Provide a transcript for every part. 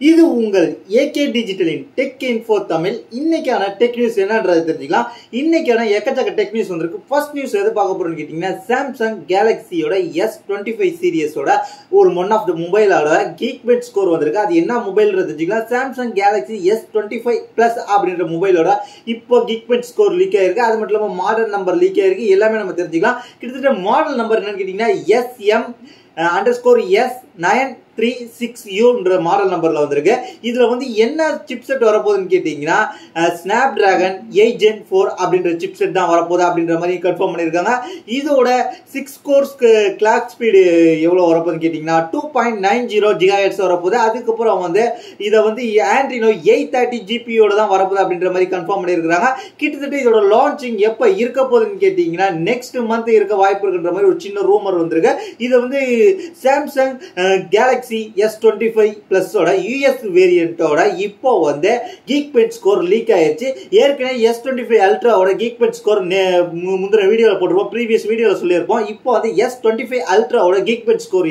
இது உங்கள் AK டிஜிட்டலின் tech info Tamil. இன்னைக்கான டெக் நியூஸ் என்னன்றது தெரிஞ்சுக்கலாம். இன்னைக்கான எக்கச்சக்க டெக் நியூஸ் வந்திருக்கு. ஃபர்ஸ்ட் நியூஸ் எது பார்க்க போறோம்னு கேட்டீங்கன்னா, சாம்சங் கேலக்சியோட S25 சீரியஸோட ஒரு ஒன் ஆஃப் த மொபைலோட கீக்பெட் ஸ்கோர் வந்திருக்கு. அது என்ன மொபைல்ன்றது தெரிஞ்சுக்கலாம். சாம்சங் கேலக்சி S25 Plus அப்படின்ற மொபைலோட இப்போ கீக்பெட் ஸ்கோர் லீக் ஆயிருக்கு. அது மட்டும் இல்லாமல் மாடல் நம்பர் லீக் ஆயிருக்கு. எல்லாமே நம்ம தெரிஞ்சுக்கலாம். கிட்டத்தட்ட மாடல் நம்பர் என்னன்னு கேட்டீங்கன்னா SM_S936U மாடல் நம்பர்ல வந்திருக்கு. இதுல வந்து என்ன சிப்செட் வரப்போகுதுன்னு கேட்டீங்கன்னா, ஸ்னாப் டிராகன் 8 Gen 4 அப்படின்ற சிப்செட் தான் வரப்போகுது அப்படின்ற மாதிரி கன்ஃபார்ம் பண்ணியிருக்காங்க. இதோட 6 கோர்ஸ் கிளாக் ஸ்பீடு எவ்வளவு வரப்போகுதுன்னு கேட்டீங்கன்னா 2.90 GHz வரப்போகுது. அதுக்கப்புறம் வந்து இதை வந்து ஆண்ட்ரினோ 830 GPU தான் வரப்போகுது அப்படின்ற மாதிரி கன்ஃபார்ம் பண்ணியிருக்காங்க. கிட்டத்தட்ட இதோட லான்ச்சிங் எப்ப இருக்க போகுதுன்னு கேட்டீங்கன்னா நெக்ஸ்ட் மந்த் இருக்க வாய்ப்பு இருக்குன்ற மாதிரி ஒரு சின்ன ரூமர் வந்திருக்கு. இதை வந்து சாம்சங் கேலக்சி S25 Plus ஓட US வேரியண்டோட இப்போ வந்து கீக்பெட் ஸ்கோர் லீக் ஆயிருச்சு. ஏற்கனவே S25 Ultra ஓட கீக்பெட் ஸ்கோர் முந்தின வீடியோல போட்டிருப்போம், ப்ரீவியஸ் வீடியோல சொல்லியிருப்போம். இப்போ வந்து S25 Ultra ஓட கீக்பெட் ஸ்கோர்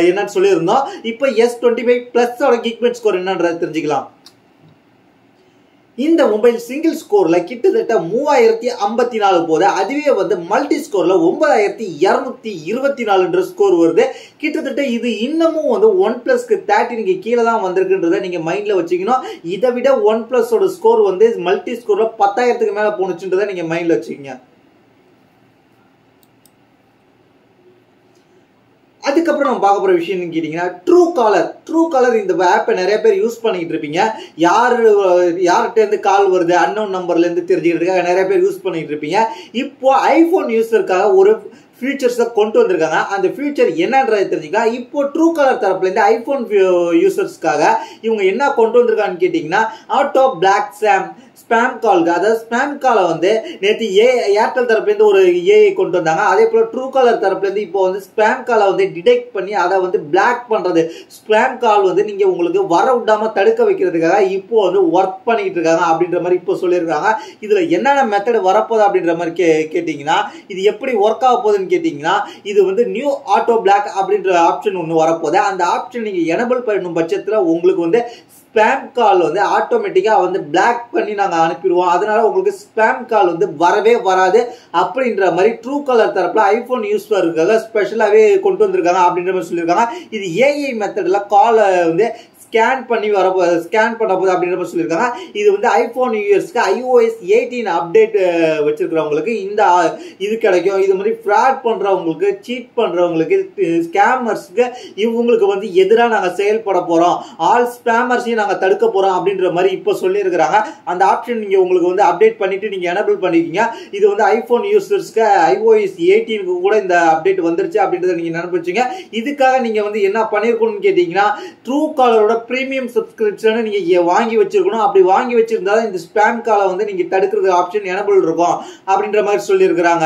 என்னன்னு சொல்லியிருந்தோம். இப்போ S25 Plus ஓட கீக்பெட் ஸ்கோர் என்னன்றது தெரிஞ்சுக்கலாம். இந்த மொபைல் சிங்கிள் ஸ்கோர்ல கிட்டத்தட்ட 3054 போது, அதுவே வந்து மல்டி ஸ்கோர்ல 9224 ஸ்கோர் வருது. கிட்டத்தட்ட இது இன்னமும் வந்து OnePlusக்கு 13 கீழே தான் வந்திருக்குன்றத நீங்க மைண்ட்ல வச்சுக்கணும். இதை விட OnePlusோட ஸ்கோர் வந்து மல்டி ஸ்கோர்ல 10,000க்கு மேல போனுச்சுன்றதை நீங்க மைண்ட்ல வச்சுக்கீங்க. அதுக்கப்புறம் நம்ம பார்க்க போற விஷயம் கேட்டீங்கன்னா, ட்ரூ காலர் இந்த ஆப்பை நிறைய பேர் யூஸ் பண்ணிட்டு இருப்பீங்க. யார்கிட்ட இருந்து கால் வருது அன்னோன் நம்பர்ல இருந்து தெரிஞ்சுக்கிறதுக்காக நிறைய பேர் யூஸ் பண்ணிட்டு இருப்பீங்க. இப்போ ஐபோன் யூசருக்காக ஒரு ஃபியூச்சர்ஸை கொண்டு வந்திருக்காங்க. அந்த ஃபியூச்சர் என்னன்றது தெரிஞ்சுக்கலாம். இப்போ ட்ரூ காலர் தரப்புல இருந்து ஐபோன் யூசர்ஸ்க்காக இவங்க என்ன கொண்டு வந்திருக்காங்கன்னு கேட்டீங்கன்னா, ஆட்டோ பிளாக் ஸ்பேம் கால்க்கு, அதாவது ஸ்பேம் காலை வந்து நேற்று ஏர்டெல் தரப்புல இருந்து ஒரு ஏஐ கொண்டு வந்தாங்க. அதே போல ட்ரூ காலர் தரப்புல இருந்து இப்போ வந்து ஸ்பேம் காலை வந்து டிடெக்ட் பண்ணி அதை வந்து பிளாக் பண்றது, ஸ்பேம் கால் வந்து நீங்க உங்களுக்கு வர விடாம தடுக்க வைக்கிறதுக்காக இப்போ வந்து ஒர்க் பண்ணிட்டு இருக்காங்க அப்படின்ற மாதிரி இப்போ சொல்லியிருக்காங்க. இதுல என்னென்ன மெத்தட் வரப்போகுது அப்படின்ற மாதிரி கேட்டீங்கன்னா, இது எப்படி ஒர்க் ஆக போகுதுன்னு கேட்டீங்கன்னா, இது வந்து நியூ ஆட்டோ பிளாக் அப்படின்ற ஆப்ஷன் ஒன்று வரப்போகுது. அந்த ஆப்ஷன் நீங்க எனபிள் பண்ணும் பட்சத்துல உங்களுக்கு வந்து ஸ்பேம் கால் வந்து ஆட்டோமேட்டிக்கா வந்து பிளாக் பண்ணி நாங்க அனுப்பிடுவோம். அதனால உங்களுக்கு ஸ்பேம் கால் வந்து வரவே வராது அப்படின்ற மாதிரி ட்ரூ காலர் தரப்புல ஐபோன் யூஸருக்காக ஸ்பெஷலாவே கொண்டு வந்திருக்காங்க அப்படின்ற மாதிரி சொல்லியிருக்காங்க. இது ஏஐ மெத்தட்ல காலை வந்து ஸ்கேன் பண்ண போது அப்படின்ற மாதிரி சொல்லியிருக்காங்க. இது வந்து ஐபோன் யூசர்ஸ்க்கு iOS 18 அப்டேட் வச்சிருக்கிறவங்களுக்கு இந்த இது கிடைக்கும். இது மாதிரி ஃப்ராட் பண்றவங்களுக்கு, சீட் பண்றவங்களுக்கு, ஸ்கேமர்ஸ்க்கு இவங்களுக்கு வந்து எதிராக நாங்க செயல்பட போறோம், ஆல் ஸ்பேமர்ஸையும் நாங்க தடுக்க போறோம் அப்படின்ற மாதிரி இப்போ சொல்லியிருக்கிறாங்க. அந்த ஆப்ஷன் நீங்க உங்களுக்கு வந்து அப்டேட் பண்ணிட்டு நீங்க எனபிள் பண்ணிக்கிங்க. இது வந்து ஐபோன் யூசர்ஸ்க்கு iOS 18 கூட இந்த அப்டேட் வந்துருச்சு அப்படின்றத நீங்க நினைப்பீங்க. இதுக்காக நீங்க வந்து என்ன பண்ணிருக்கணும்னு கேட்டீங்கன்னா, ட்ரூ காலரோட பிரீமியம் சப்ஸ்கிரிப்ஷனை நீங்க வாங்கி வச்சிருக்கணும். அப்படி வாங்கி வச்சிருந்தா இந்த ஸ்பேம் காலை வந்து நீங்க தடுக்கிறது ஆப்ஷன் எனபிள் இருக்கும் அப்படின்ற மாதிரி சொல்லியிருக்கிறாங்க.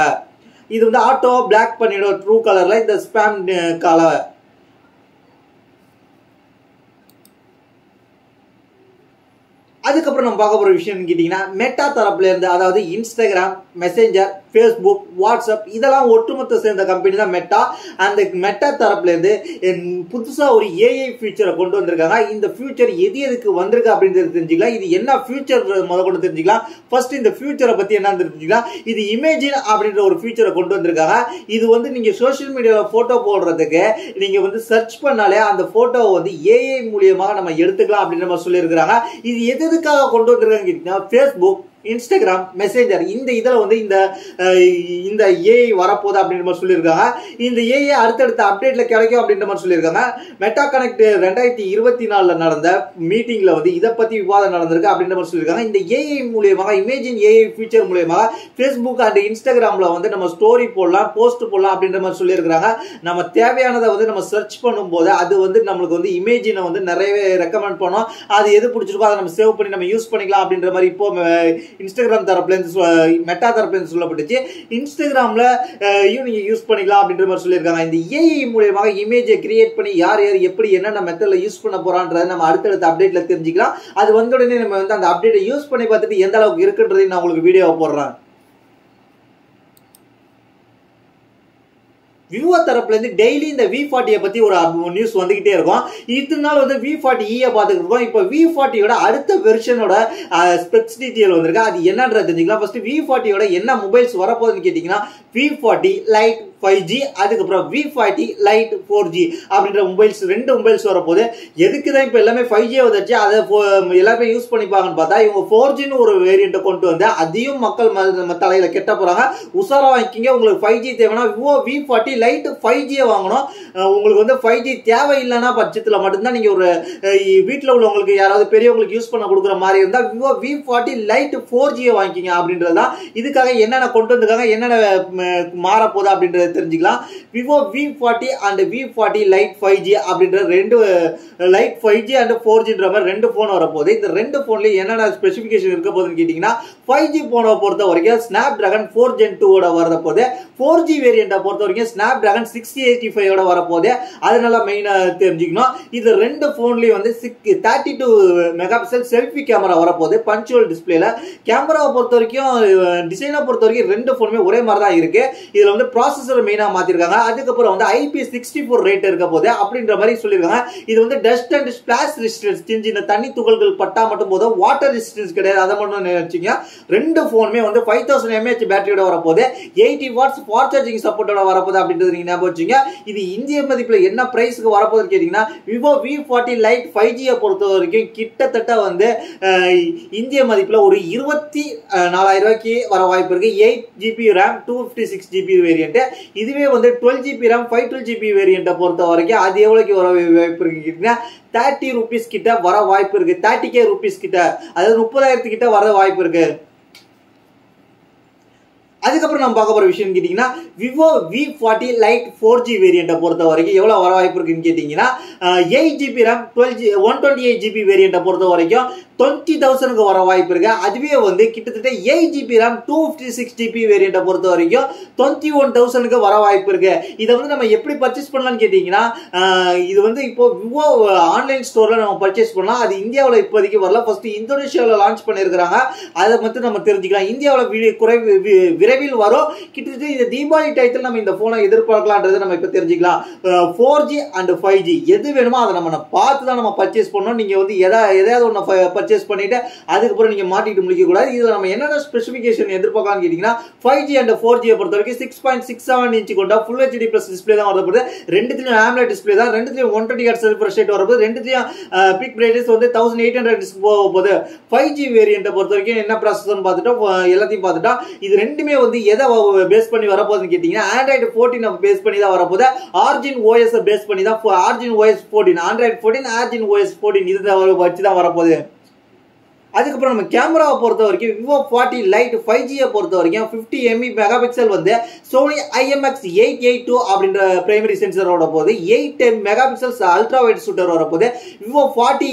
இது வந்து ஆட்டோ பிளாக் பண்ணிடும் ட்ரூ காலர்ல இந்த ஸ்பேம் காலை. அதுக்கப்புறம் நம்ம பார்க்க போற விஷயம் கேட்டீங்கன்னா, மெட்டா தரப்புல இருந்து, அதாவது இன்ஸ்டாகிராம், மெசேஞ்சர், ஃபேஸ்புக், வாட்ஸ்அப் இதெல்லாம் ஒட்டுமொத்த சேர்ந்த கம்பெனி தான் மெட்டா. அந்த மெட்டா தரப்புல இருந்து புதுசா ஒரு ஏஐ ஃபியூச்சரை கொண்டு வந்திருக்காங்க. இந்த ஃபியூச்சர் எதுக்கு வந்திருக்கு அப்படின்றது தெரிஞ்சுக்கலாம். இது என்ன ஃபியூச்சர் முதல் கொண்டு தெரிஞ்சுக்கலாம். ஃபர்ஸ்ட் இந்த ஃபியூச்சரை பத்தி என்னன்னு தெரிஞ்சுக்கலாம். இது இமேஜின் அப்படின்ற ஒரு ஃபியூச்சரை கொண்டு வந்திருக்காங்க. இது வந்து நீங்க சோசியல் மீடியால போட்டோ போடுறதுக்கு நீங்க வந்து சர்ச் பண்ணாலே அந்த போட்டோவை வந்து ஏஐ மூலியமாக நம்ம எடுத்துக்கலாம் அப்படின்ற மாதிரி சொல்லியிருக்கிறாங்க. இது எதுக்காக கொண்டு வந்திருக்காங்க கேட்டீங்கன்னா, ஃபேஸ்புக், இன்ஸ்டாகிராம், மெசேஞ்சர் இந்த இதில் வந்து இந்த ஏஐ வரப்போகுது அப்படின்ற மாதிரி சொல்லியிருக்காங்க. இந்த ஏஐ அடுத்தடுத்த அப்டேட்ல கிடைக்கும் அப்படின்ற மாதிரி சொல்லியிருக்காங்க. மெட்டா கனெக்ட் 2024 நடந்த மீட்டிங்ல வந்து இதை பத்தி விவாதம் நடந்திருக்கு அப்படின்ற மாதிரி சொல்லியிருக்காங்க. இந்த ஏஐ மூலியமாக, இமேஜின் ஏஐ ஃபீச்சர் மூலியமாக ஃபேஸ்புக் அண்ட் இன்ஸ்டாகிராம்ல வந்து நம்ம ஸ்டோரி போடலாம், போஸ்ட் போடலாம் அப்படின்ற மாதிரி சொல்லியிருக்காங்க. நம்ம தேவையானதை வந்து நம்ம சர்ச் பண்ணும் போது அது வந்து நம்மளுக்கு வந்து இமேஜினை வந்து நிறையவே ரெக்கமெண்ட் பண்ணோம். அது எது பிடிச்சிருக்கோ அதை நம்ம சேவ் பண்ணி நம்ம யூஸ் பண்ணிக்கலாம் அப்படின்ற மாதிரி இப்போ இன்ஸ்டாகிராம் தரப்புல இருந்து, மெட்டா தரப்புல இருந்து சொல்லப்பட்டுச்சு. இன்ஸ்டாகிராம்ல நீங்க யூஸ் பண்ணிக்கலாம் அப்படின்ற மாதிரி சொல்லியிருக்காங்க. இந்த ஏஐ மூலமாக இமேஜை கிரியேட் பண்ணி யார் எப்படி என்னென்ன மெத்தட்ல யூஸ் பண்ண போறான்றதை நம்ம அடுத்தடுத்த அப்டேட்ல தெரிஞ்சுக்கலாம். அது வந்த உடனே நம்ம வந்து அந்த அப்டேட்டை யூஸ் பண்ணி பார்த்துட்டு எந்த அளவுக்கு இருக்குன்றதையும் நான் உங்களுக்கு வீடியோவை போடுறேன். விவோ தரப்புல இருந்து டெய்லி இந்த V40 பத்தி ஒரு நியூஸ் வந்துகிட்டே இருக்கும். இதனால வந்து V40e பார்த்துட்டு இருக்கோம். இப்போ V40யோட அடுத்த வெர்ஷனோட ஸ்பெக்ஸ் டீடைல் வந்திருக்கு. அது என்னன்றது தெரிஞ்சுக்கலாம். ஃபர்ஸ்ட் V40யோட என்ன மொபைல்ஸ் வரப்போகுதுன்னு கேட்டீங்கன்னா V40 Lite 5G, அதுக்கப்புறம் V40 Lite 4G அப்படின்ற மொபைல்ஸ், ரெண்டு மொபைல்ஸ் வரப்போகுது. எதுக்கு தான் இப்போ எல்லாமே 5G வந்துச்சு, அதை எல்லாமே யூஸ் பண்ணிப்பாங்கன்னு பார்த்தா இவங்க 4Gன்னு ஒரு வேரியண்ட்டை கொண்டு வந்து அதையும் மக்கள் தலையில கெட்ட போறாங்க. உசாரா வாங்கிக்கிங்க. உங்களுக்கு 5G தேவைன்னா விவோ V40 Lite 5G வாங்கணும். உங்களுக்கு வந்து 5G தேவையில்லைன்னா பட்சத்தில் மட்டும்தான் நீங்க ஒரு வீட்டில் உள்ளவங்களுக்கு யாராவது பெரியவங்களுக்கு யூஸ் பண்ண கொடுக்குற மாதிரி இருந்தா விவோ V40 Lite 4G வாங்கிக்கிங்க அப்படின்றதுதான். இதுக்காக என்னென்ன கொண்டு வந்துருக்காங்க, என்னென்ன மாறப்போகுது அப்படின்றத தெரிஞ்சுக்கலாம். Vivo V40 and V40 Lite 5G அப்படின்ற ரெண்டு Lite 5G and 4Gன்ற மாதிரி ரெண்டு போன் வரப்போகுது. இந்த ரெண்டு போன்ல என்னென்ன ஸ்பெசிபிகேஷன் இருக்க போகுதுன்னு கேட்டீங்கன்னா 5G போனை பொறுத்த வரைக்கும் Snapdragon 4 Gen 2 ஓட வரப்போகுது. 4G வேரியண்ட்டை பொறுத்த வரைக்கும் Snapdragon 685 ஓட வரப்போகுது. அதனால மெயினா தெரிஞ்சுக்கணும். இது ரெண்டு போன்லயும் வந்து 32 மெகாபிக்சல் செல்ஃபி கேமரா வரப்போகுது. பஞ்சுவல் டிஸ்பிளேல கேமராவை பொறுத்த வரைக்கும், டிசைனை பொறுத்த வரைக்கும் ரெண்டு போனுமே ஒரே மாதிரி தான் இருக்கு. இதுல வந்து ப்ராசஸர் மெயினா மாத்திருக்காங்க. அதுக்கப்புறம் வந்து IP64 ரேட் இருக்க போகுது அப்படின்ற மாதிரி சொல்லியிருக்காங்க. இது வந்து டஸ்ட் அண்ட் ஸ்பிளாஷ் ரெசிஸ்டன்ஸ், இந்த தண்ணி துகள்கள் பட்டா மட்டும் போதும், வாட்டர் ரெசிஸ்டன்ஸ் கிடையாது. அதை மட்டும் நினைச்சீங்க. ரெண்டு போனுமே வந்து 5000 mAh பேட்டரியோட வரப்போகுது. 80 வாட்ஸ் ஃபாஸ்ட் சார்ஜிங் சப்போர்ட்டோட வரப்போகுது அப்படின்றது நீங்க ஞாபகம் வச்சுங்க. இது இந்திய மதிப்புல என்ன பிரைஸ்க்கு வரப்போகுதுன்னு கேட்டீங்கன்னா விவோ V40 Lite 5G பொறுத்த வரைக்கும் கிட்டத்தட்ட வந்து இந்திய மதிப்புல ஒரு 24,000 ரூபாய்க்கு வர வாய்ப்பு இருக்கு. 8GB RAM 256GB variant. இதுவே வந்து 12GB RAM 512GB வேரியன்ட்டை பொறுத்த வரைக்கும் அது எவ்வளவுக்கு வர வாய்ப்பு இருக்கு? 30 ரூபீஸ் கிட்ட வர வாய்ப்பு இருக்கு. 30K ரூபீஸ் கிட்ட, அதாவது 30,000 கிட்ட வர வாய்ப்பு இருக்கு. அதுக்கப்புறம் நம்ம பார்க்க போற விஷயம் கேட்டீங்கன்னா விவோ V40 Lite 4G வேரியண்ட்டை பொறுத்த வரைக்கும் எவ்வளவு வர வாய்ப்பு இருக்குன்னு கேட்டீங்கன்னா 8GB RAM 128GB வேரியண்ட்டை பொறுத்த வரைக்கும் 20,000க்கு வர வாய்ப்பு இருக்கு. அதுவே வந்து கிட்டத்தட்ட 8GB RAM 256GB வேரியண்ட்டை பொறுத்த வரைக்கும் 21,000க்கு வர வாய்ப்பு இருக்கு. இதை வந்து நம்ம எப்படி பர்ச்சேஸ் பண்ணலாம்னு கேட்டீங்கன்னா இது வந்து இப்போ விவோ ஆன்லைன் ஸ்டோர்ல நம்ம பர்ச்சேஸ் பண்ணலாம். அது இந்தியாவில் இப்போதைக்கு வரல. ஃபர்ஸ்ட் இந்தோனேஷியாவில் லான்ச் பண்ணியிருக்கிறாங்க. அதை மட்டும் நம்ம தெரிஞ்சுக்கலாம். இந்தியாவில் விரைவில் வரும். கிட்டத்தட்ட இந்த தீபாவளி டயத்தில் நம்ம இந்த போனை எதிர்பார்க்கலாம்ன்றதை நம்ம இப்ப தெரிஞ்சுக்கலாம். 4G and 5G எது வேணுமோ அதை நம்ம பார்த்து தான் நம்ம பர்ச்சேஸ் பண்ணணும். நீங்க வந்து எதாவது ஒன்று பர்ச்சேஸ் பண்ணிட்டு அதுக்கப்புறம் நீங்க மாட்டிட்டு முடிக்க கூடாது. இதுல நம்ம என்னென்ன ஸ்பெசிபிகேஷன் எதிர்பார்க்கலாம்னு கேட்டீங்கன்னா 5G and 4G பொறுத்த வரைக்கும் 6.67 இன்ச் கொண்ட ஃபுல் HD பிளஸ் டிஸ்பிளே தான் வரப்போகுது. ரெண்டுத்திலும் AMOLED டிஸ்பிளே தான். ரெண்டுத்திலும் 120 Hz refresh rate வரப்போகுது. ரெண்டுத்திலும் பிக் பிரைட்னஸ் வந்து 1800 போக போகுது. 5G வேரியண்ட்டை பொறுத்த வரைக்கும் என்ன ப்ராசஸர்னு பார்த்துட்டோம், எல்லாத்தையும் பார்த்துட்டோம். இது ரெண்டுமே வந்து எதை பேஸ் பண்ணி வரப்போகுதுன்னு கேட்டீங்கன்னா Android 14 பேஸ் பண்ணி தான் வரப்போகுது. Origin OS பேஸ் பண்ணி தான் Origin OS 14, Android 14, Origin OS 14 இது வச்சு தான் வரப்போகுது. அதுக்கப்புறம் நம்ம கேமராவை பொறுத்த வரைக்கும் விவோ 40 Lite 5G பொறுத்த வரைக்கும் 50 மெகாபிக்சல் வந்து Sony IMX882 அப்படின்ற பிரைமரி சென்சரோட போகுது. 8 மெகாபிக்சல்ஸ் அல்ட்ரா வைட் ஷூட்டர் வரப்போகுது. விவோ 40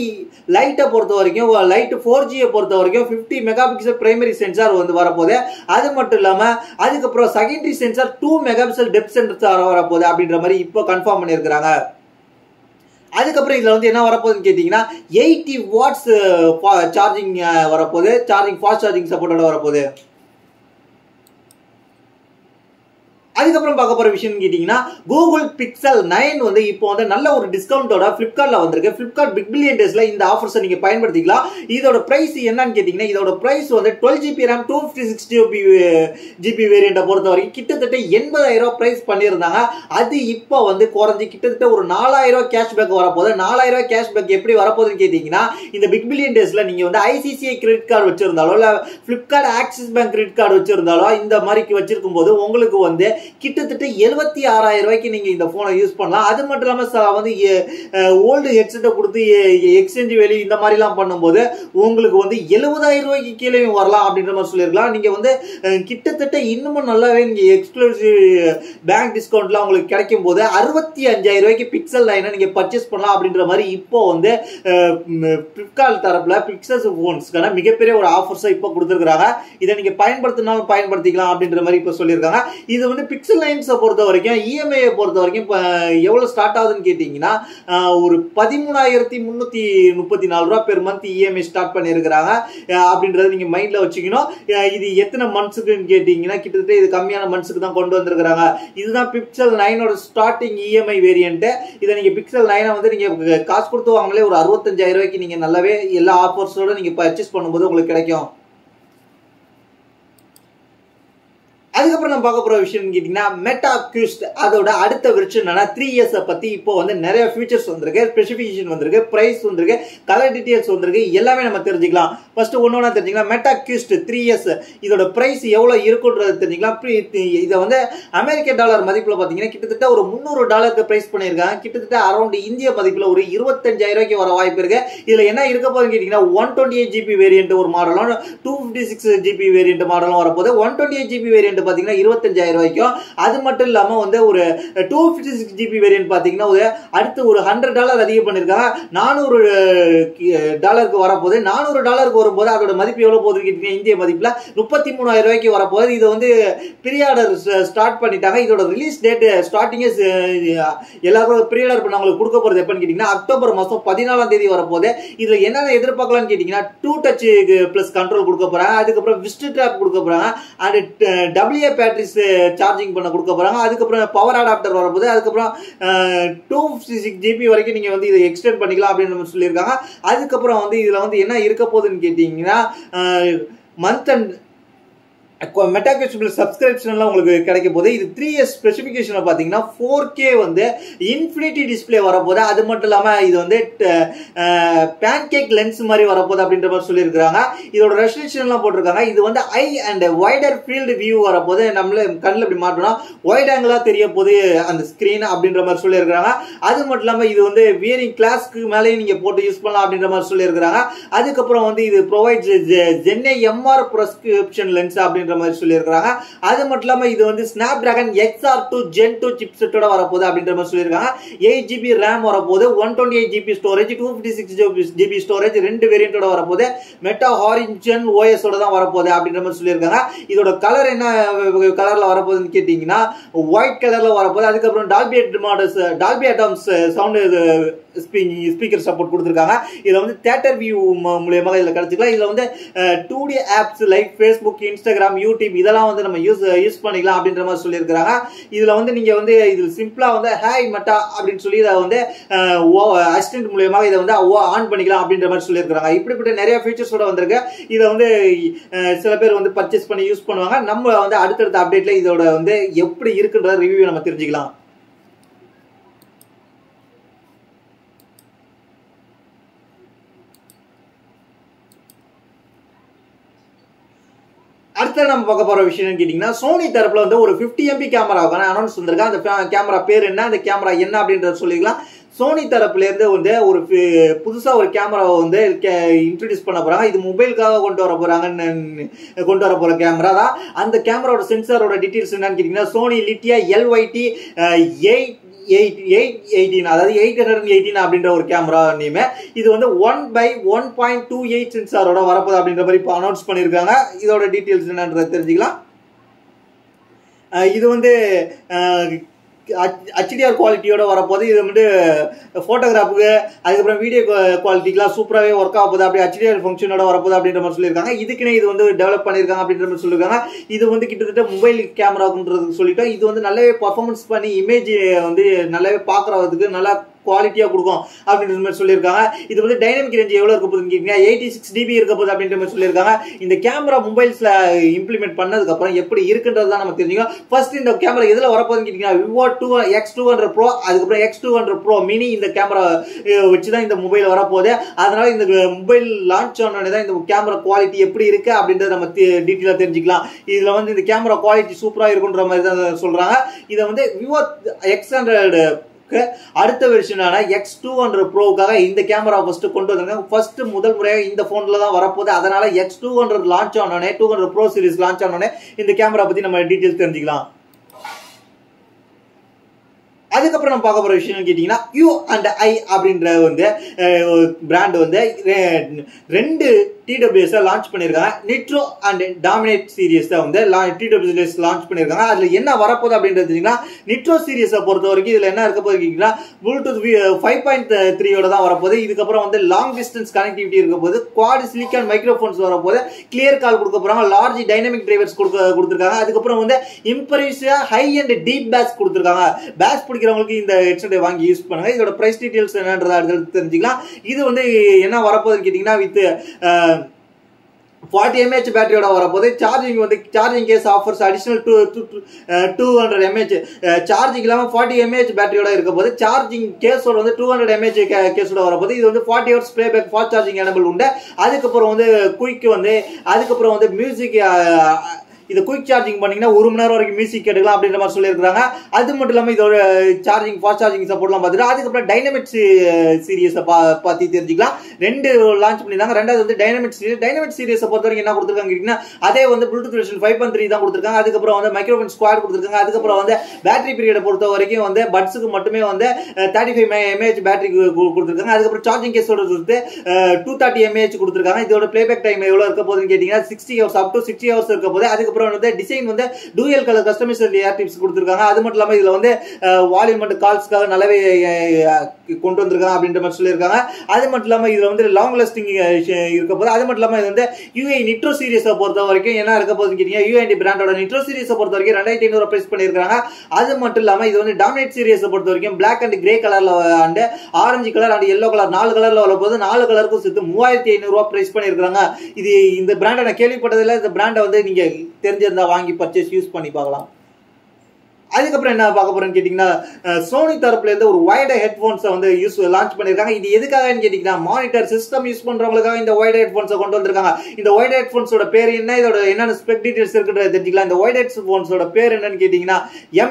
Lite பொறுத்த வரைக்கும் Lite 4G பொறுத்த வரைக்கும் 50 மெகாபிக்சல் பிரைமரி சென்சார் வந்து வரப்போகுது. அது மட்டும் இல்லாம அதுக்கப்புறம் secondary sensor 2 megapixel depth sensor வரப்போகுது அப்படின்ற மாதிரி இப்போ கன்ஃபார்ம் பண்ணியிருக்கிறாங்க. அதுக்கப்புறம் இதுல வந்து என்ன வரப்போகுதுன்னு கேட்டீங்கன்னா 80 வாட்ஸ் சார்ஜிங் வரப்போகுது. சார்ஜிங் ஃபாஸ்ட் சார்ஜிங் சப்போர்ட்டோட வரப்போகுது. அதுக்கப்புறம் பார்க்க போற விஷயம் கேட்டீங்கன்னா Google Pixel 9 வந்து இப்போ வந்து நல்ல ஒரு டிஸ்கவுண்டோட Flipkartல வந்திருக்கு. Flipkart பிக் பில்லியன் டேஸ்ல இந்த ஆஃபர்ஸை நீங்க பயன்படுத்திக்கலாம். இதோட பிரைஸ் என்னன்னு கேட்டீங்கன்னா இதோட பிரைஸ் வந்து 12GB RAM 256GB வேரியண்ட்டை பொறுத்த வரைக்கும் கிட்டத்தட்ட 80,000 பிரைஸ் பண்ணியிருந்தாங்க. அது இப்போ வந்து குறைஞ்சி கிட்டத்தட்ட ஒரு 4,000 கேஷ்பேக் வரப்போகுது. 4,000 கேஷ்பேக் எப்படி வரப்போகுதுன்னு கேட்டீங்கன்னா இந்த பிக் பில்லியன் டேஸ்ல நீங்க வந்து ICICI கிரெடிட் கார்டு வச்சிருந்தாலோ இல்ல Flipkart Axis bank credit card வச்சிருந்தாலோ இந்த மாதிரி வச்சிருக்கும் போது உங்களுக்கு வந்து கிட்டத்தட்ட 76,000 ரூபாய்க்கு நீங்க இந்த போனை யூஸ் பண்ணலாம். அது மட்டும் இல்லாம வந்து ஓல்டு ஹெட்செட்டை கொடுத்து எக்ஸ்சேஞ்ச் வேல்யூ இந்த மாதிரி எல்லாம் பண்ணும்போது உங்களுக்கு வந்து 70,000 ரூபாய்க்கு கீழே வரலாம் அப்படின்ற மாதிரி சொல்லியிருக்கலாம். நீங்க வந்து கிட்டத்தட்ட இன்னமும் நல்லாவே நீங்க எக்ஸ்க்ளூசிவ் பேங்க் டிஸ்கவுண்ட்லாம் உங்களுக்கு கிடைக்கும் போது 65,000 ரூபாய்க்கு பிக்சல் 9 நீங்க பர்ச்சேஸ் பண்ணலாம் அப்படின்ற மாதிரி இப்போ வந்து Flipkart தரப்புல பிக்சல் போன்ஸ்க்கான மிகப்பெரிய ஒரு ஆஃபர்ஸை இப்போ கொடுத்துருக்காங்க. இதை நீங்க பயன்படுத்தினாலும் பயன்படுத்திக்கலாம் அப்படின்ற மாதிரி இப்போ சொல்லியிருக்காங்க. இது வந்து பிக்சல் லைன்ஸை பொறுத்த வரைக்கும் இஎம்ஐயை பொறுத்த வரைக்கும் இப்போ எவ்வளோ ஸ்டார்ட் ஆகுதுன்னு கேட்டிங்கன்னா ஒரு 13,334 ரூபா பெர் மந்த் இஎம்ஐ ஸ்டார்ட் பண்ணியிருக்கிறாங்க அப்படின்றத நீங்கள் மைண்டில் வச்சுக்கணும். இது எத்தனை மந்த்ஸுக்குன்னு கேட்டிங்கன்னா கிட்டத்தட்ட இது கம்மியான மந்த்ஸுக்கு தான் கொண்டு வந்திருக்கிறாங்க. இதுதான் பிக்சல் 9ஓட ஸ்டார்டிங் இஎம்ஐ வேரியன்ட்டு. இதை நீங்கள் பிக்சல் 9 வந்து நீங்கள் காசு கொடுத்து வாங்கினாலே ஒரு 65,000 ரூபாய்க்கு நீங்கள் நல்லாவே எல்லா ஆஃபர்ஸோடு நீங்கள் பர்ச்சேஸ் பண்ணும்போது உங்களுக்கு கிடைக்கும். அதுக்கப்புறம் நம்ம பார்க்க போற விஷயம் கேட்டீங்கன்னா மெட்டா கியூஸ்ட் அதோட அடுத்த வெர்ஷன் 3S பத்தி இப்போ வந்து நிறைய ஃபீச்சர்ஸ் வந்திருக்கு, ஸ்பெசிஃபிகேஷன் வந்திருக்கு, பிரைஸ் வந்திருக்கு, கலர் டீடைல்ஸ் வந்திருக்கு, எல்லாமே நம்ம தெரிஞ்சுக்கலாம். ஃபர்ஸ்ட் ஒன்னொன்னா தெரிஞ்சுக்கலாம். மெட்டா கியூஸ்ட் 3S இதோட பிரைஸ் எவ்வளவு இருக்குன்றது தெரிஞ்சுக்கலாம். இதை வந்து அமெரிக்க டாலர் மதிப்புல பாத்தீங்கன்னா கிட்டத்தட்ட ஒரு $300 பிரைஸ் பண்ணியிருக்காங்க. கிட்டத்தட்ட அரௌண்ட் இந்திய மதிப்புல ஒரு 25,000 ரூபாய்க்கு வர வாய்ப்பு இருக்கு. இதுல என்ன இருக்க போகுதுன்னு கேட்டீங்கன்னா 128GB வேரியன்ட் ஒரு மாடலும் 256GB வேரியன்ட் மாடலும் வரப்போகுது. 128GB வேரியன்ட் பாத்தீங்கன்னா 25,000 ரூபாய்க்கும், அது மட்டும் இல்லாம வந்து ஒரு 256GB வேரியன்ட் பாத்தீங்கன்னா அடுத்து ஒரு $100 அதிகம் பண்ணிருக்காங்க. $400 வரப்போகுது. $400 வரும்போது அதோட மதிப்பு எவ்வளவு போகுது இந்திய மதிப்புல 33,000 ரூபாய்க்கு வரப்போகுது. இது வந்து ப்ரீ ஆர்டர் ஸ்டார்ட் பண்ணிட்டாங்க. இதோட ரிலீஸ் டேட் ஸ்டார்டிங்கே எல்லாருக்கும் ப்ரீ ஆர்டர் பண்ணவங்களுக்கு கொடுக்க போறது எப்பன்னு கேட்டீங்கன்னா அக்டோபர் மாசம் 14ஆம் தேதி வரப்போகுது. இதுல என்னென்ன எதிர்பார்க்கலாம்னு கேட்டீங்கன்னா 2 டச் பிளஸ் கண்ட்ரோல் கொடுக்க போறாங்க, அதுக்கப்புறம் விஸ்ட் ட்ராப் கொடுக்க போறாங்க, அண்ட் டபிள்யூஏ பேட்டரிஸ் சார்ஜிங் பண்ண கொடுக்க போறாங்க, அதுக்கப்புறம் பவர் அடாப்டர் வரப்போகுது, அதுக்கப்புறம் 256GB வரைக்கும் நீங்க வந்து இதை எக்ஸ்டெண்ட் பண்ணிக்கலாம் அப்படின்னு சொல்லியிருக்காங்க. அதுக்கப்புறம் வந்து இதுல வந்து என்ன இருக்க போகுதுன்னு கேட்டீங்கன்னா மந்த் அண்ட் மெட்டா கியூஸ்ட் சப்ஸ்கிரிப்ஷன்லாம் உங்களுக்கு கிடைக்க போகுது. இது 3S ஸ்பெசிஃபிகேஷனை பார்த்தீங்கன்னா 4K வந்து இன்ஃபினிட்டி டிஸ்பிளே வரப்போகுது. அது மட்டும் இல்லாமல் இது வந்து பேன்கேக் லென்ஸ் மாதிரி வரப்போகுது அப்படின்ற மாதிரி சொல்லியிருக்காங்க. இதோட ரெசல்யூஷன்லாம் போட்டிருக்காங்க. இது வந்து I and wider field view வரப்போகுது. நம்மள கண்ணில் இப்படி மாட்டோம்னா வைட் ஆங்கிளாக தெரிய போகுது அந்த ஸ்க்ரீன் அப்படின்ற மாதிரி சொல்லியிருக்காங்க. அது மட்டும் இல்லாமல் இது வந்து வியரிங் கிளாஸ்க்கு மேலேயும் நீங்கள் போட்டு யூஸ் பண்ணலாம் அப்படின்ற மாதிரி சொல்லியிருக்காங்க. அதுக்கப்புறம் வந்து இது ப்ரொவைட்ஸ் ஜென்னை MR ப்ரெஸ்கிரிப்ஷன் லென்ஸ் அப்படின்னு மாதிரி சொல்லியிருக்காங்க. அது மட்டும் இல்லாம இது வந்து Snapdragon XR2 Gen 2 சிப்செட்டோட வரப்போகுது அப்படின்ற மாதிரி சொல்லியிருக்காங்க. 8GB RAM வரப்போகுது, 128GB ஸ்டோரேஜ், 256GB ஸ்டோரேஜ், 2 வேரியன்ட்டோட வரப்போகுது. மெட்டா ஹாரிசன் OS ஓட தான் வரப்போகுது அப்படின்ற மாதிரி சொல்லியிருக்காங்க. இதோட கலர் என்ன கலர்ல வரப்போகுதுன்னு கேட்டீங்கன்னா ஒயிட் கலர்ல வரப்போகுது. அதுக்கப்புறம் டால்பி அட்டாம்ஸ் சவுண்ட் ஸ்பீக்கர் சப்போர்ட் கொடுத்துருக்காங்க. இதுல வந்து தியேட்டர் வியூ மூலமாக இதுல கிடைச்சிக்கலாம். இதுல வந்து 2D apps like Facebook, Instagram, YouTube இதெல்லாம் வந்து நம்ம யூஸ் பண்ணிக்கலாம் அப்படின்ற மாதிரி சொல்லியிருக்காங்க. இதுல வந்து நீங்க வந்து இதுல சிம்பிளா வந்து ஹாய் மெட்டா அப்படின்னு சொல்லி இதை வந்து அசிஸ்டன்ட் மூலமாக இதை வந்து ஆன் பண்ணிக்கலாம் அப்படின்ற மாதிரி சொல்லியிருக்காங்க. இப்படிப்பட்ட நிறைய ஃபீச்சர்ஸோட வந்திருக்கு. இதை வந்து சில பேர் வந்து பர்ச்சேஸ் பண்ணி யூஸ் பண்ணுவாங்க. நம்ம வந்து அடுத்தடுத்த அப்டேட்ல இதோட வந்து எப்படி இருக்குன்ற ரிவ்யூ நம்ம தெரிஞ்சுக்கலாம். அடுத்த நம்ம பார்க்க போற விஷயம் கேட்டீங்கன்னா சோனி தரப்புல வந்து ஒரு 50MP கேமராவுக்கான அனௌன்ஸ் வந்திருக்கு. அந்த கேமரா பேர் என்ன, அந்த கேமரா என்ன அப்படின்றத சொல்லிக்கலாம். சோனி தரப்புல இருந்து வந்து ஒரு புதுசா ஒரு கேமராவை வந்து இன்ட்ரோடியூஸ் பண்ண போறாங்க. இது மொபைலுக்காக கொண்டு வர போற கேமரா தான். அந்த கேமராவோட சென்சாரோட டீடைல்ஸ் என்னன்னு கேட்டீங்கன்னா சோனி லிட்டியா LYT 818 அதாவது 818 அப்படின்ற ஒரு கேமரா நேம். இது வந்து 1/1.28 சென்சாரோட வரப்போகுது அப்படின்ற மாதிரி இப்போ அனௌன்ஸ் பண்ணியிருக்காங்க. இதோட டீடைல்ஸ் என்னன்றதை தெரிஞ்சுக்கலாம். இது வந்து HDR குவாலிட்டியோட வரப்போது. இது வந்து போட்டோகிராஃபுக்கு அதுக்கப்புறம் வீடியோ குவாலிட்டிக்கெலாம் சூப்பராகவே ஒர்க் ஆக போகுது. அப்படி HDR ஃபங்க்ஷனோட வரப்போகுது அப்படின்ற மாதிரி சொல்லியிருக்காங்க. இதுக்குன்னே இது வந்து டெவலப் பண்ணியிருக்காங்க அப்படின்ற மாதிரி சொல்லியிருக்காங்க. இது வந்து கிட்டத்தட்ட மொபைல் கேமராக்குன்றது சொல்லிட்டோம். இது வந்து நல்லாவே பர்ஃபார்மன்ஸ் பண்ணி இமேஜ் வந்து நல்லாவே பார்க்குறதுக்கு நல்லா குவாலிட்டியா கொடுக்கும் அப்படின்ற மாதிரி சொல்லியிருக்காங்க. இது வந்து டைனமிக் ரேஞ்ச் எவ்வளவு இருக்க போகுதுன்னு கேட்டீங்கன்னா 86dB இருக்க போகுது அப்படின்ற மாதிரி சொல்லியிருக்காங்க. இந்த கேமரா மொபைல்ஸ்ல இம்ப்ளிமெண்ட் பண்ணதுக்கு அப்புறம் எப்படி இருக்குன்றது தான் நம்ம தெரிஞ்சுக்கணும். ஃபர்ஸ்ட் இந்த கேமரா எதுல வரப்போகுதுன்னு கேட்டீங்கன்னா Vivo X200 Pro அதுக்கப்புறம் X200 Pro Mini இந்த கேமரா வச்சுதான் இந்த மொபைல் வரப்போகுது. அதனால இந்த மொபைல் லான்ச் ஆனோடனே தான் இந்த கேமரா குவாலிட்டி எப்படி இருக்கு அப்படின்றத நம்ம டீட்டெயிலா தெரிஞ்சுக்கலாம். இதுல வந்து இந்த கேமரா குவாலிட்டி சூப்பரா இருக்குன்ற மாதிரி தான் சொல்றாங்க. இதை வந்து Vivo X100 அடுத்த வெர்ஷனான X200 Proக்காக இந்த கேமரா ஃபர்ஸ்ட் கொண்டு வந்தாங்க. ஃபர்ஸ்ட் முதல் முறையாக இந்த போன்ல தான் வரப்போகுது. அதனால X200 லான்ச் ஆனோடனே 200 Pro சீரிஸ் லான்ச் ஆனோடனே இந்த கேமரா பத்தி நம்ம டீடைல்ஸ் தெரிஞ்சுக்கலாம். அதுக்கப்புறம் நம்ம பார்க்க போற விஷயம் கேட்டீங்கன்னா U&I அப்படின்ற வந்து பிராண்ட் வந்து 2 TWS லான்ச் பண்ணிருக்காங்க. நிட்ரோ அண்ட் டாமினேட் சீரிஸ் வந்து TWS லான்ச் பண்ணிருக்காங்க. அதுல என்ன வரப்போகுது அப்படின்றது நிட்ரோ சீரிஸை பொறுத்த வரைக்கும் இதுல என்ன இருக்க போகுதுன்னா ப்ளூடூத் 5.3 தான் வரப்போகுது. இதுக்கப்புறம் வந்து லாங் டிஸ்டன்ஸ் கனெக்டிவிட்டி இருக்க போது, குவாட் சிலிக்கான் மைக்ரோஃபோன்ஸ் வரப்போது, கிளியர் கால் கொடுக்க போறாங்க, லார்ஜ் டைனமிக் டிரைவர்ஸ் கொடுத்துருக்காங்க. அதுக்கப்புறம் வந்து இம்பரசிவா ஹை அண்ட் டீப் பேஸ் கொடுத்துருக்காங்க. பேஸ் பிடிக்கிறவங்களுக்கு இந்த ஹெட்செட்டை வாங்கி யூஸ் பண்ணுங்க. இதோட பிரைஸ் டீடைல்ஸ் என்னன்றதை தெரிஞ்சுக்கலாம். இது வந்து என்ன வரப்போகுதுன்னு கேட்டீங்கன்னா வித் 40 mAh பேட்டரியோட வரப்போது. சார்ஜிங் வந்து charging case offers additional 200 mAh charging இல்லாமல் 40 mAh பேட்டரியோட இருக்க போது. சார்ஜிங் கேஸோட வந்து 200 mAh கேஸோட வரப்போது. இது வந்து 40 hours playback fast charging enable உண்டு. அதுக்கப்புறம் வந்து குயிக் வந்து அதுக்கப்புறம் வந்து மியூசிக் இது குயிக் சார்ஜிங் பண்ணீங்கன்னா 1 மணி நேரம் வரைக்கும் மியூசிக் கேட்கலாம் அப்படின்ற மாதிரி சொல்லியிருக்காங்க. அது மட்டும் இல்லாமல் இதோட சார்ஜிங் ஃபாஸ்ட் சார்ஜிங் சப்போர்ட்லாம் பார்த்துட்டு அதுக்கப்புறம் டைனமிக் சீரியஸை பார்த்து தெரிஞ்சுக்கலாம். 2 லான்ச் பண்ணியிருக்காங்க. ரெண்டாவது வந்து டைனமிக் சீரியஸை பொறுத்த வரைக்கும் என்ன கொடுத்துருக்காங்க கேட்டீங்கன்னா அதே வந்து ப்ளூடூத் வெர்ஷன் 5.3 தான் கொடுத்துருக்காங்க. அதுக்கப்புறம் வந்து மைக்ரோஃபோன் ஸ்குவாட் கொடுத்துருக்காங்க. அதுக்கப்புறம் வந்து பேட்டரி பீரியடை பொறுத்த வரைக்கும் வந்து பட்ஸுக்கு மட்டுமே வந்து 35 mAh பேட்டரி கொடுத்துருக்காங்க. அதுக்கப்புறம் சார்ஜிங் கேஸோட வந்து 230 mAh கொடுத்துருக்காங்க. இதோட பிளேபேக் டைம் எவ்வளோ இருக்க போகுதுன்னு கேட்டீங்கன்னா 60 hours up to 60 hours இருக்க போது. அதுக்கப்புறம் வந்து டிசைன் வந்து டூயல் கலர் கஸ்டமைஸ்டு ஏர் டிப்ஸ் கொடுத்துருக்காங்க. அது மட்டும் இல்லாமல் இதுல வந்து வால்யூம் மற்றும் கால்ஸ்க்காக நல்லாவே கொண்டு வந்திருக்காங்க அப்படின்ற மாதிரி சொல்லியிருக்காங்க. அது மட்டும் இல்லாமல் இதுல வந்து லாங் லாஸ்டிங் இருக்க போது. அது மட்டும் இல்லாமல் இது வந்து UAE நிட்ரோ சீரிஸை பொறுத்த வரைக்கும் என்ன இருக்க போகுதுன்னு கேட்டீங்கன்னா UAE பிராண்டோட நிட்ரோ சீரிஸை பொறுத்த வரைக்கும் 2500 பிரைஸ் பண்ணியிருக்காங்க. அது மட்டும் இல்லாமல் இது வந்து டாமினேட் சீரிஸை பொறுத்த வரைக்கும் பிளாக் அண்ட் கிரே கலர்ல and orange colour and yellow colour 4 கலர்ல வர போது. 4 கலருக்கும் சேர்த்து 3500 பிரைஸ் பண்ணியிருக்காங்க. இது இந்த பிராண்டை நான் கேள்விப்பட்டதில்லை. இந்த பிராண்டை வந்து நீங்க தெரிஞ்சிருந்தா வாங்கி பர்ச்சேஸ் யூஸ் பண்ணி பார்க்கலாம். அதுக்கப்புறம் என்ன பார்க்க போறேன்னு கேட்டீங்கன்னா சோனி தரப்புல இருந்து ஒரு வைட் ஹெட்போன்ஸை வந்து லான்ச் பண்ணிருக்காங்க. இது எதுக்காகன்னு கேட்டீங்கன்னா மானிட்டர் சிஸ்டம் யூஸ் பண்றவங்களுக்காக இந்த வைட் ஹெட்போன்ஸை கொண்டு வந்திருக்காங்க. இந்த வைட் ஹெட்போன்ஸோட பேர் என்ன, இதோட என்னென்ன ஸ்பெக் டீடைல்ஸ் இருக்குன்றத தெரிஞ்சுக்கலாம். இந்த வைட் ஹெட்போன்ஸோட பேர் என்னன்னு கேட்டீங்கன்னா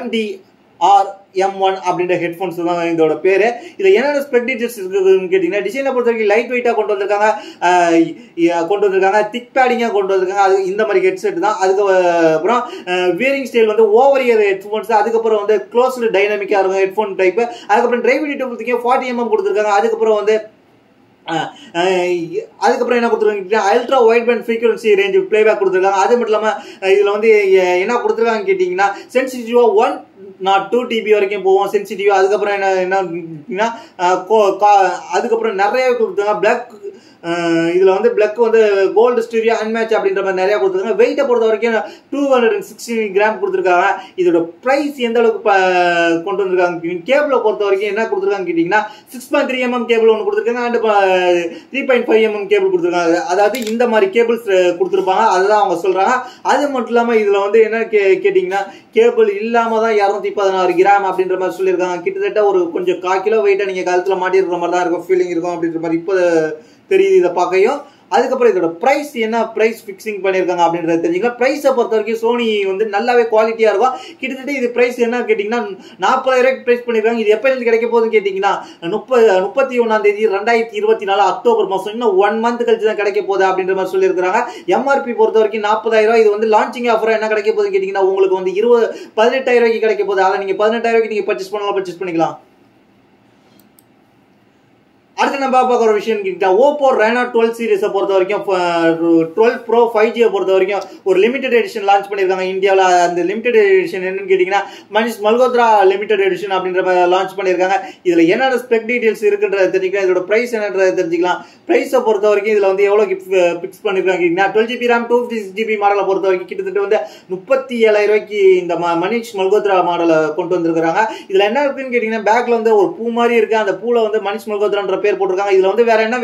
MDR-M1 அப்படின்ற ஹெட்போன்ஸ் தான் இதோட பேரு. இதுல என்னென்ன ஸ்பெக் டீடைல்ஸ் இருக்குன்னு கேட்டீங்கன்னா டிசைனை பொறுத்த வரைக்கும் லைட் வெயிட்டா கொண்டு வந்திருக்காங்க, திக் பேடிங்கா கொண்டு வந்திருக்காங்க. அது இந்த மாதிரி ஹெட்செட் தான். அதுக்கப்புறம் வியரிங் ஸ்டைல் வந்து ஓவர் இயர் ஹெட்போன்ஸ். அதுக்கப்புறம் வந்து க்ளோஸ்டு டைனமிக்கா இருக்கும் ஹெட்போன் டைப். அதுக்கப்புறம் டிரைவ் 40 mm கொடுத்துருக்காங்க. அதுக்கப்புறம் வந்து அதுக்கப்புறம் என்ன கொடுத்துருக்காங்க ultra wide pant frequency range playback கொடுத்துருக்காங்க. அது மட்டும் இல்லாமல் இதுல வந்து என்ன கொடுத்துருக்காங்க கேட்டீங்கன்னா சென்சிட்டிவா 102 dB வரைக்கும் போவோம் சென்சிட்டிவா. அதுக்கப்புறம் என்ன அதுக்கப்புறம் நிறைய கொடுத்துருக்காங்க. பிளாக் இதுல வந்து பிளக் வந்து கோல்டு ஸ்டீரியோ அன்மேட்ச் அப்படின்ற மாதிரி நிறைய கொடுத்துருக்காங்க. வெயிட்டை பொறுத்த வரைக்கும் 216 கிராம் கொடுத்துருக்காங்க. இதோட பிரைஸ் எந்த அளவுக்கு கொண்டு வந்திருக்காங்க. கேபிளை பொறுத்த வரைக்கும் என்ன கொடுத்துருக்காங்க கேட்டீங்கன்னா 6.3 mm கேபிள் ஒன்று கொடுத்துருக்காங்க அண்ட் 3.5 mm கேபிள் கொடுத்துருக்காங்க. அதாவது இந்த மாதிரி கேபிள்ஸ் கொடுத்துருப்பாங்க, அதுதான் அவங்க சொல்றாங்க. அது மட்டும் இல்லாம இதுல வந்து என்ன கேட்டீங்கன்னா கேபிள் இல்லாம தான் 216 கிராம் அப்படின்ற மாதிரி சொல்லியிருக்காங்க. கிட்டத்தட்ட ஒரு கொஞ்சம் 1/4 கிலோ வெயிட்டை நீங்க கழுத்துல மாட்டிருக்கிற மாதிரி தான் இருக்கும், ஃபீலிங் இருக்கும் அப்படின்ற மாதிரி இப்போ தெரியுது இதை பார்க்கையும். அதுக்கப்புறம் இதோட பிரைஸ் என்ன பிரைஸ் பிக்சிங் பண்ணியிருக்காங்க அப்படின்றத தெரிஞ்சுக்கலாம். பிரைஸை பொறுத்த வரைக்கும் சோனி வந்து நல்லாவே குவாலிட்டியா இருக்கும். கிட்டத்தட்ட இது பிரைஸ் என்ன கேட்டீங்கன்னா 40,000 பிரைஸ் பண்ணிருக்காங்க. இது எப்ப இருந்து கிடைக்க போகுதுன்னு கேட்டீங்கன்னா 31 தேதி 2024 அக்டோபர் மாசம், இன்னும் 1 month கழிச்சு தான் கிடைக்க போகுது அப்படின்ற மாதிரி சொல்லியிருக்காங்க. MRP பொறுத்த வரைக்கும் 40,000. இது வந்து லான்ச்சிங் ஆஃபர் என்ன கிடைக்க போகுதுன்னு கேட்டீங்கன்னா உங்களுக்கு வந்து 18,000 கிடைக்க போகுது. அதை நீங்க 18,000 நீங்க பர்ச்சேஸ் பண்ணிக்கலாம். அடுத்து நம்ம பார்க்குற விஷயம் கேட்டா ஓப்போ Reno 12 சீரிஸை பொறுத்த வரைக்கும் 12 Pro 5G பொறுத்த வரைக்கும் ஒரு லிமிடெட் எடிஷன் லான்ச் பண்ணியிருக்காங்க இந்தியாவில். அந்த லிமிடெட் எடிஷன் என்னன்னு கேட்டீங்கன்னா மனிஷ் மல்கோத்ரா லிமிடெட் எடிஷன் அப்படின்ற மாதிரி லான்ச் பண்ணியிருக்காங்க. இதுல என்னென்ன ஸ்பெக் டீடைல்ஸ் இருக்குன்றத தெரிஞ்சுக்கலாம். இதோட பிரைஸ் என்னன்றதை தெரிஞ்சுக்கலாம். பிரைஸை பொறுத்த வரைக்கும் இதுல வந்து எவ்வளவு பிக்ஸ் பண்ணிருக்காங்க 12GB RAM 256GB மாடலை பொறுத்த வரைக்கும் கிட்டத்தட்ட வந்து 37,000 இந்த மனிஷ் மல்கோத்ரா மாடலை கொண்டு வந்திருக்காங்க. இதுல என்ன இருக்குன்னு கேட்டீங்கன்னா பேக்ல வந்து ஒரு பூ மாதிரி இருக்கு. அந்த பூல வந்து மனிஷ் மல்கோத்ரான்ற பேர் போட்டிருக்காங்க. இதுல வந்து வேற என்ன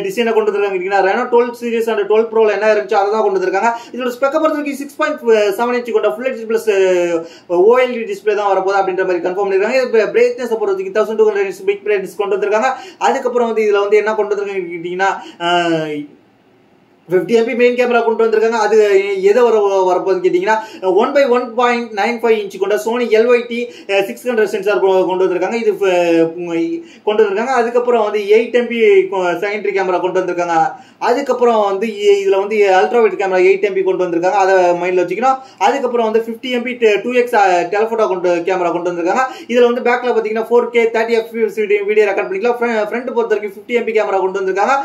டிசைனை கொண்டு வந்திருக்காங்க Reno 12 சீரிஸ் அண்ட் 12 Proல என்ன இருந்துச்சு அதை தான் கொண்டு வந்திருக்காங்க. இதோட ஸ்பெக்கை பொறுத்த வரைக்கும் 6.7 inch கொண்ட full HD plus OLED display தான் வரப்போகுது அப்படின்ற மாதிரி கன்ஃபார்ம் பண்ணிருக்காங்க. பிரைட்னஸ் பொறுத்த வரைக்கும் 1200 பிக் பிரைட்னஸ் கொண்டு வந்திருக்காங்க. அதுக்கப்புறம் வந்து இதுல வந்து என்ன கொண்டு வந்திருக்காங்க கேட்டீங்கன்னா 50 MP மெயின் கேமரா கொண்டு வந்திருக்காங்க. அது எதை வரப்போகுதுன்னு கேட்டீங்கன்னா 1/1.95 இன்ச் கொண்ட சோனி LYT 600 சென்சார் கொண்டு வந்திருக்காங்க. இது கொண்டு வந்திருக்காங்க. அதுக்கப்புறம் வந்து 8 MP செகண்டரி கேமரா கொண்டு வந்திருக்காங்க. அதுக்கப்புறம் வந்து இதுல வந்து அல்ட்ராவைட் கேமரா 8 MP கொண்டு வந்திருக்காங்க. அதை மைண்ட்ல வச்சுக்கணும். அதுக்கப்புறம் வந்து 50 MP 2x டெலிஃபோட்டோ கேமரா கொண்டு வந்திருக்காங்க. இதுல வந்து பேக்ல பாத்தீங்கன்னா 4K 30 FPS வீடியோ ரெக்கார்ட் பண்ணிக்கலாம். ஃப்ரண்ட் பொறுத்த வரைக்கும் 50 MP கேமரா கொண்டு வந்திருக்காங்க.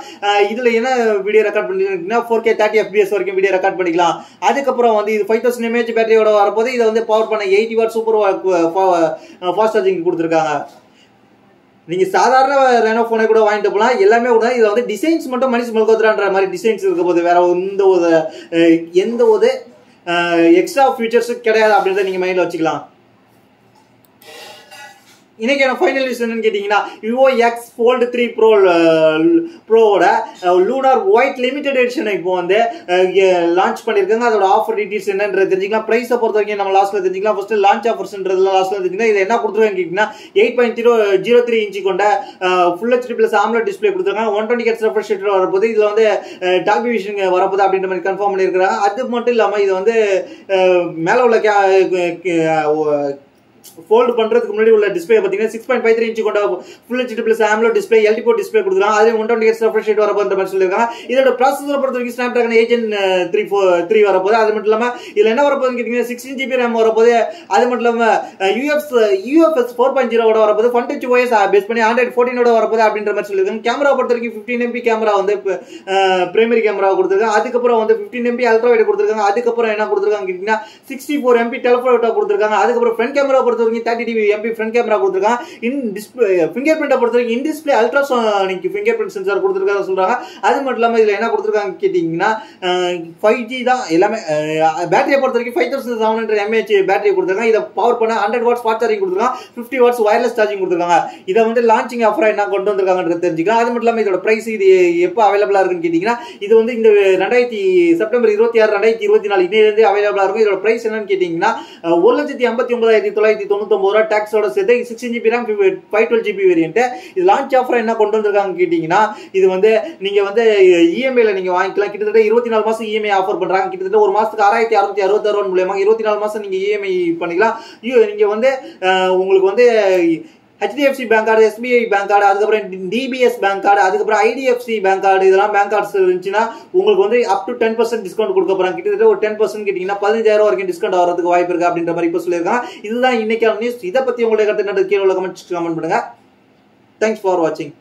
இதுல என்ன வீடியோ ரெக்கார்ட் பண்ணி 4K 30 FPS வரைக்கும் வீடியோ ரெக்கார்ட் பண்ணிக்கலாம். அதுக்கப்புறம் வந்து இது 5000 mAh பேட்டரியோட வரப்போது இதை வந்து பவர் பண்ண 80 வாட் சூப்பர் ஃபாஸ்ட் சார்ஜிங் கொடுத்துருக்காங்க. நீங்க சாதாரண ரெனோ போனை கூட வாங்கிட்டு போலாம். எல்லாமே கூட இதுல வந்து டிசைன்ஸ் மட்டும் மனிஷ் மல்கோத்ரான்ற மாதிரி டிசைன்ஸ் இருக்க போது வேற எந்த ஒரு எக்ஸ்ட்ரா ஃபீச்சர்ஸ் கிடையாது அப்படின்றத நீங்க மைண்ட்ல வச்சுக்கலாம். இன்னைக்கான ஃபைனல் லிஸ்ட் என்னன்னு கேட்டீங்கன்னா விவோ எக்ஸ் ஃபோல்டு 3 ப்ரோவோட லூனார் ஒயிட் லிமிடெட் எடிஷன் இப்போ வந்து லான்ச் பண்ணிருக்காங்க. அதோட ஆஃபர் டீடைல்ஸ் என்னன்றது தெரிஞ்சுக்கலாம். பிரைஸை பொறுத்த வரைக்கும் நம்ம லாஸ்ட்ல தெரிஞ்சுக்கலாம். ஃபர்ஸ்ட் லான்ச் ஆஃபர்ஸ்ன்றதுல லாஸ்ட்ல தெரிஞ்சுக்கலாம். இது என்ன கொடுத்துருக்காங்க கேட்டீங்கன்னா 8.03 இன்ச் கொண்ட full HD plus omelette display கொடுத்துருக்காங்க. 120 Hz ரெஃப்ரெஷ் ரேட் வரப்போது. இதுல வந்து டால்பி விஷன் வரப்போது அப்படின்ற மாதிரி கன்ஃபார்ம் பண்ணிருக்காங்க. அது மட்டும் இல்லாம இது வந்து மேல உள்ள ஃபோல்ட் பண்றதுக்கு முன்னாடி உள்ள டிஸ்பிளே பாத்தீங்கன்னா 6.53 இன்ச் கொண்ட full HD plus AMOLED display LTPO display கொடுத்துருக்காங்க. அதே 120 Hz ரெஃப்ரெஷ் ரேட் வரப்போன்ற மாதிரி சொல்லிருக்காங்க. இதோட ப்ராசஸரை பொறுத்த வரைக்கும் Snapdragon 8 Gen 3 வரப்போது. அது மட்டும் இல்லாம இதுல என்ன வரப்போகுதுன்னு கேட்டீங்கன்னா 16 GB RAM வரப்போது. அது மட்டும் இல்லாம UFS 4.0 ஓட வரப்போது. Fun Touch OS பேஸ் பண்ணி Android 14 ஓட வரப்போது அப்படின்ற மாதிரி சொல்லிருக்காங்க. கேமரா பொறுத்த வரைக்கும் 15 MP கேமரா வந்து பிரைமரி கேமரா கொடுத்துருக்காங்க. அதுக்கப்புறம் வந்து 15 MP அல்ட்ரா வைட் கொடுத்துருக்காங்க. அதுக்கப்புறம் என்ன கொடுத்துருக்காங்க கேட்டீங்கன்னா 64 MP டெலிஃபோட்டோ கொடுத்துருக்காங்க. அதுக்கப்புறம் ஃப்ரண்ட் கேமரா பொறுத்த வரைக்கும் 30 MP ஃப்ரண்ட் கேமரா கொடுத்துருக்காங்க. இன் டிஸ்பிளே ஃபிங்கர் பிரிண்ட் பொறுத்த வரைக்கும் in display ultrasonic finger print sensor கொடுத்துருக்காங்க சொல்றாங்க. அது மட்டும் இல்லாம இதுல என்ன கொடுத்துருக்காங்க கேட்டீங்கன்னா 5G தான் எல்லாமே. பேட்டரியை பொறுத்த வரைக்கும் 5700 mAh பேட்டரி கொடுத்துருக்காங்க. இதை பவர் பண்ண 100 வாட்ஸ் ஃபாஸ்ட் சார்ஜிங் கொடுத்துருக்காங்க. 50 வாட்ஸ் வயர்லெஸ் சார்ஜிங் கொடுத்துருக்காங்க. இதை வந்து லான்ச்சிங் ஆஃபரா என்ன கொண்டு வந்திருக்காங்கன்றது தெரிஞ்சுக்கலாம். அது மட்டும் இல்லாம இதோட பிரைஸ் இது எப்போ அவைலபிளா இருக்குன்னு கேட்டீங்கன்னா இது வந்து இந்த செப்டம்பர் 26 2024 இன்னிலிருந்து அவைலபிளா இருக்கும். இதோட பிரைஸ் என்னன்னு கேட்டீங்கன்னா 1,59,999 ரூபாய் டாக்ஸோட சேர்த்து 16 GB RAM 512 GB வேரியன்ட். இது லான்ச் ஆஃபர் என்ன கொண்டு வந்திருக்காங்க கேட்டீங்கன்னா இது வந்து நீங்க வந்து இஎம்ஐல நீங்க வாங்கிக்கலாம். கிட்டத்தட்ட 24 மாசம் இஎம்ஐ ஆஃபர் பண்றாங்க. கிட்டத்தட்ட ஒரு மாசத்துக்கு 6666 ரூபாய் மூலமா 24 மாசம் நீங்க இஎம்ஐ பண்ணிக்கலாம். நீங்க வந்து உங்களுக்கு வந்து HDFC bank card, SBI bank card, அதுக்கப்புறம் DBS பேங்க் கார்டு, அதுக்கப்புறம் IDFC பேங்க் கார்டு, இதெல்லாம் பேங்க் கார்ட்ஸ் இருந்துச்சுன்னா உங்களுக்கு வந்து அப் டு 10% டிஸ்கவுண்ட் கொடுக்க போறாங்க. கிட்டத்தட்ட ஒரு 10% கேட்டீங்கன்னா 15,000 வரைக்கும் டிஸ்கவுண்ட் ஆகிறதுக்கு வாய்ப்பு இருக்கு அப்படின்ற மாதிரி இப்போ சொல்லியிருக்காங்க. இதுதான் இன்னைக்கான நியூஸ். இதை பத்தி உங்களுடைய கருத்து கீழே கமெண்ட் பண்ணுங்க. தேங்க்ஸ் ஃபார் வாட்சிங்.